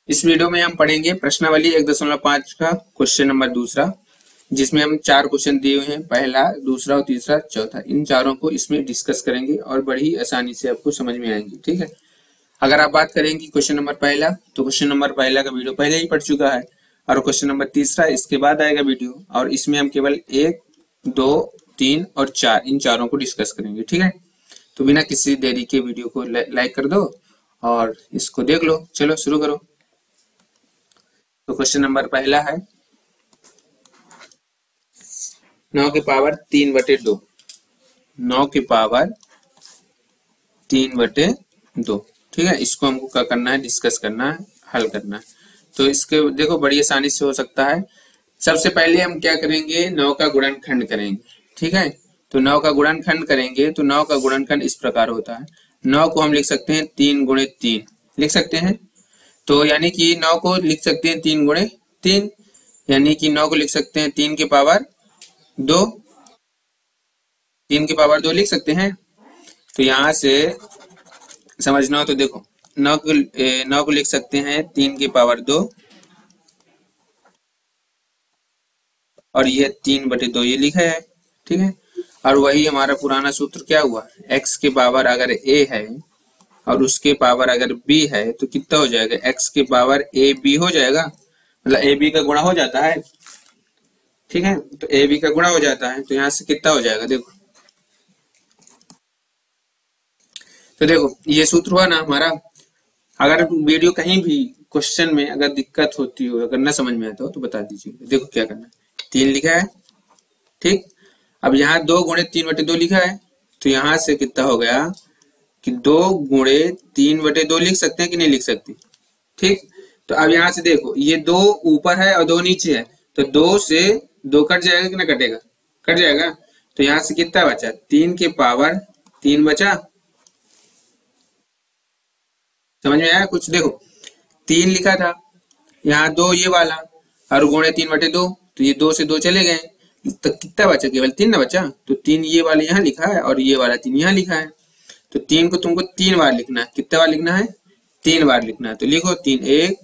इस वीडियो में हम पढ़ेंगे प्रश्नावली 1.5 का क्वेश्चन नंबर दूसरा, जिसमें हम 4 क्वेश्चन दिए हुए हैं, पहला, दूसरा और तीसरा, चौथा। इन चारों को इसमें डिस्कस करेंगे और बड़ी आसानी से आपको समझ में आएंगे। ठीक है। अगर आप बात करेंगे क्वेश्चन नंबर पहला, तो क्वेश्चन नंबर पहला का वीडियो पहले ही पढ़ चुका है, और क्वेश्चन नंबर तीसरा इसके बाद आएगा वीडियो, और इसमें हम केवल 1, 2, 3 और 4 इन चारों को डिस्कस करेंगे। ठीक है। तो बिना किसी देरी के वीडियो को लाइक कर दो और इसको देख लो। चलो शुरू करो। तो क्वेश्चन नंबर पहला है 9 की पावर 3/2। 9 की पावर 3/2। ठीक है। इसको हमको क्या करना है, डिस्कस करना है, हल करना है। तो इसके देखो बड़ी आसानी से हो सकता है। सबसे पहले हम क्या करेंगे, 9 का गुणनखंड करेंगे। ठीक है। तो 9 का गुणनखंड करेंगे तो 9 का गुणनखंड इस प्रकार होता है। 9 को हम लिख सकते हैं 3 × 3 लिख सकते हैं। तो यानी कि 9 को लिख सकते हैं 3 × 3, यानी कि 9 को लिख सकते हैं 3 की पावर 2। 3 की पावर 2 लिख सकते हैं। तो यहां से समझना हो तो देखो 9 को लिख सकते हैं 3 की पावर 2, और ये 3/2 ये लिखा है। ठीक है। और वही हमारा पुराना सूत्र क्या हुआ, x की पावर अगर a है और उसके पावर अगर b है तो कितना हो जाएगा, x के पावर ab हो जाएगा, मतलब ab का गुणा हो जाता है। ठीक है। तो ab का गुणा हो जाता है, तो यहां से कितना हो जाएगा देखो। तो देखो ये सूत्र हुआ ना हमारा। अगर वीडियो कहीं भी क्वेश्चन में अगर दिक्कत होती हो, अगर ना समझ में आता हो तो बता दीजिए। देखो क्या करना है, 3 लिखा है। ठीक। अब यहाँ 2 × 3/2 लिखा है, तो यहां से कितना हो गया कि 2 × 3/2 लिख सकते हैं कि नहीं लिख सकते। ठीक। तो अब यहां से देखो ये 2 ऊपर है और 2 नीचे है, तो 2 से 2 कट जाएगा कि ना कटेगा, कट जाएगा। तो यहां से कितना बचा, 3 की पावर 3 बचा। समझ में आया कुछ। देखो 3 लिखा था, यहाँ 2 ये वाला, और गुणे 3/2, तो ये 2 से 2 चले गए, तो कितना बचा, केवल 3 ना बचा। तो 3 ये वाला यहाँ लिखा है और ये वाला 3 यहाँ लिखा है। तो 3 को तुमको 3 बार लिखना है। कितने बार लिखना है, 3 बार लिखना है। तो लिखो 3 1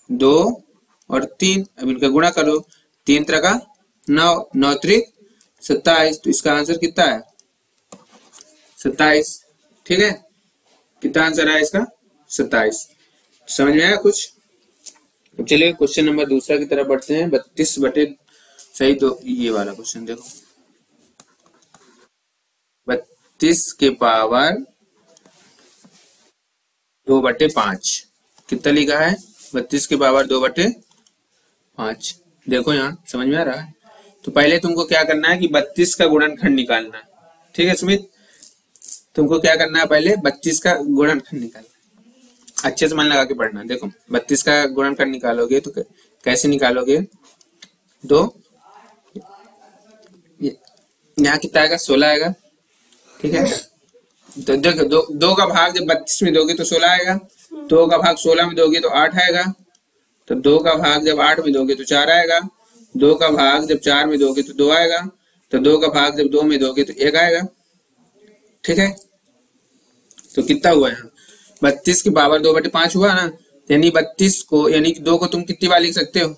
2 और 3। अब इनका गुणा करो, 3 × 9, 9 × 27। तो इसका आंसर कितना है, 27। ठीक है। कितना आंसर है इसका, 27। समझ में आया कुछ। चलिए क्वेश्चन नंबर दूसरा की तरफ बढ़ते हैं। 32 सही, तो ये वाला क्वेश्चन देखो, 32 के पावर 2/5 कितना लिखा है, 32 के पावर 2/5। देखो यहाँ समझ में आ रहा है। तो पहले तुमको क्या करना है कि 32 का गुणनखंड निकालना है। ठीक है सुमित, तुमको क्या करना है, पहले 32 का गुणनखंड निकालना है। अच्छे से मन लगा के पढ़ना। देखो 32 का गुणनखंड निकालोगे तो कैसे निकालोगे, 2 यहाँ कितना आएगा, 16 आएगा। ठीक है। तो देखो 2 का भाग जब 32 में दोगे तो 16 आएगा, 2 का भाग 16 में दोगे तो 8 आएगा, तो 2 का भाग जब 8 में दोगे तो 4 आएगा, 2 का भाग जब 4 में दोगे तो 2 आएगा, तो 2 का भाग जब 2 में दोगे तो 1 आएगा। ठीक है। तो कितना हुआ यहाँ, 32 की पावर 2/5 हुआ ना। यानी 32 को, यानी कि 2 को तुम कितनी बार लिख सकते हो,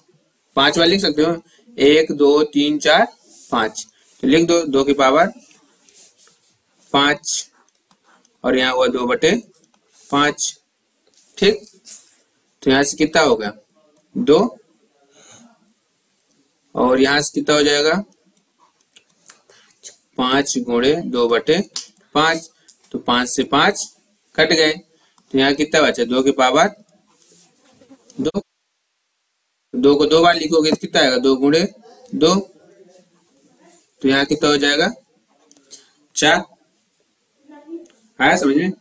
5 बार लिख सकते हो। 1 2 3 4 5, तो लिख दो 2 की पावर 5, और यहाँ हुआ 2/5। ठीक। तो यहाँ से कितना होगा 2, और यहाँ से कितना हो जाएगा 5 × 2/5। तो 5 से 5 कट गए, तो यहाँ कितना बचा, 2 की पावर 2। 2 को 2 बार लिखोगे तो कितना आएगा, 2 × 2। तो यहाँ कितना हो जाएगा 4। आया समझ में।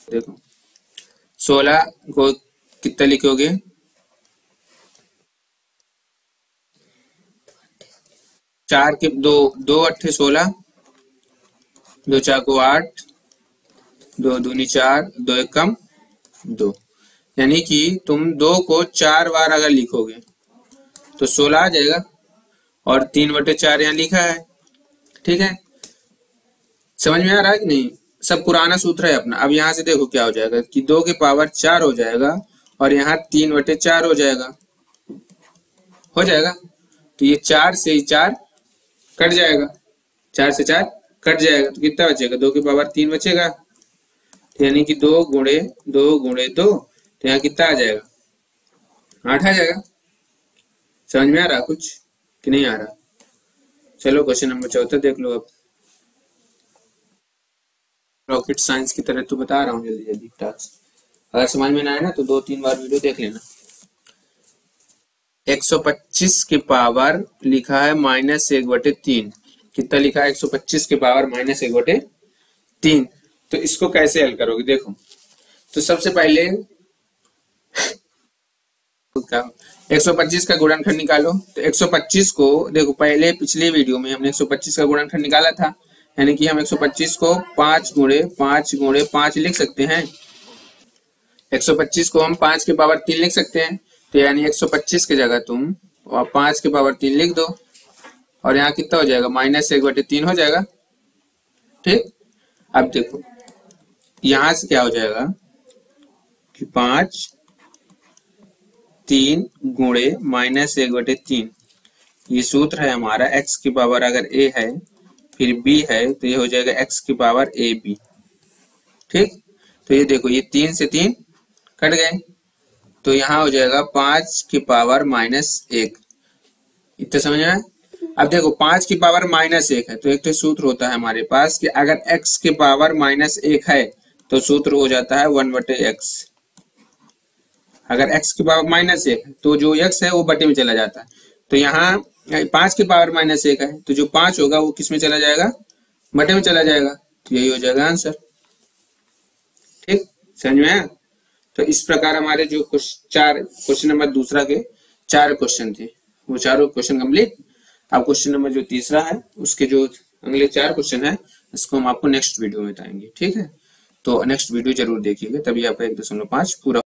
देखो 16 को कितना लिखोगे, 4 के 2 2 8 16, 2 4 को 8, 2 दूनी 4, 2 1 कम 2। यानी कि तुम 2 को 4 बार अगर लिखोगे तो 16 आ जाएगा, और 3/4 यहाँ लिखा है। ठीक है। समझ में आ रहा है कि नहीं, सब पुराना सूत्र है अपना। अब यहाँ से देखो क्या हो जाएगा कि 2 की पावर 4 हो जाएगा और यहाँ 3/4 हो जाएगा। हो जाएगा, तो ये 4 से 4 कट जाएगा, 4 से 4 कट जाएगा, तो कितना बचेगा? 2 की पावर 3 बचेगा, तो यानी कि 2 गुणे 2 गुणे 2, तो यहाँ कितना आ जाएगा? 8 आ जाएगा। समझ में आ रहा कुछ कि नहीं आ रहा? चलो क्वेश्चन नंबर 14 देख लो। अब रॉकेट साइंस की तरह तो बता रहा हूँ जल्दी जल्दी टास्क, अगर समझ में ना आए ना तो 2-3 बार वीडियो देख लेना। 125 की पावर लिखा है -1/3। कितना लिखा है? 125 की पावर -1/3। तो इसको कैसे हल करोगे? देखो, तो सबसे पहले 125 का गुणनखंड निकालो। तो 125 को देखो, पहले पिछले वीडियो में हमने 125 का गुणनखंड निकाला था, यानी कि हम 125 को 5 गुणे 5 गुणे 5 लिख सकते हैं। 125 को हम 5 की पावर 3 लिख सकते हैं, तो यानी 125 की जगह तुम 5 की पावर 3 लिख दो, और यहाँ कितना हो जाएगा? -1/3 हो जाएगा। ठीक, अब देखो यहां से क्या हो जाएगा कि 5 3 गुणे -1/3, ये सूत्र है हमारा। x की पावर अगर a है फिर b है तो ये हो जाएगा x की पावर ab। ठीक, तो ये देखो, ये 3 से 3 कट गए, तो यहाँ हो जाएगा 5 की पावर -1। इतना समझ में? अब देखो 5 की पावर -1 है, तो एक तो सूत्र होता है हमारे पास कि अगर x की पावर -1 है तो सूत्र हो जाता है 1/x। अगर x की पावर -1 है तो जो x है वो बटे में चला जाता है, तो यहाँ 5 की पावर -1 है तो जो 5 होगा वो किस में चला जाएगा? बटे में चला जाएगा, तो यही हो जाएगा आंसर। ठीक, समझ में आया? तो इस प्रकार हमारे जो क्वेश्चन नंबर दूसरा के 4 क्वेश्चन थे, वो चारों क्वेश्चन कंप्लीट। अब क्वेश्चन नंबर जो तीसरा है उसके जो अगले 4 क्वेश्चन है इसको हम आपको नेक्स्ट वीडियो में बताएंगे। ठीक है, तो नेक्स्ट वीडियो जरूर देखिएगा, तभी आपका 1.5 पूरा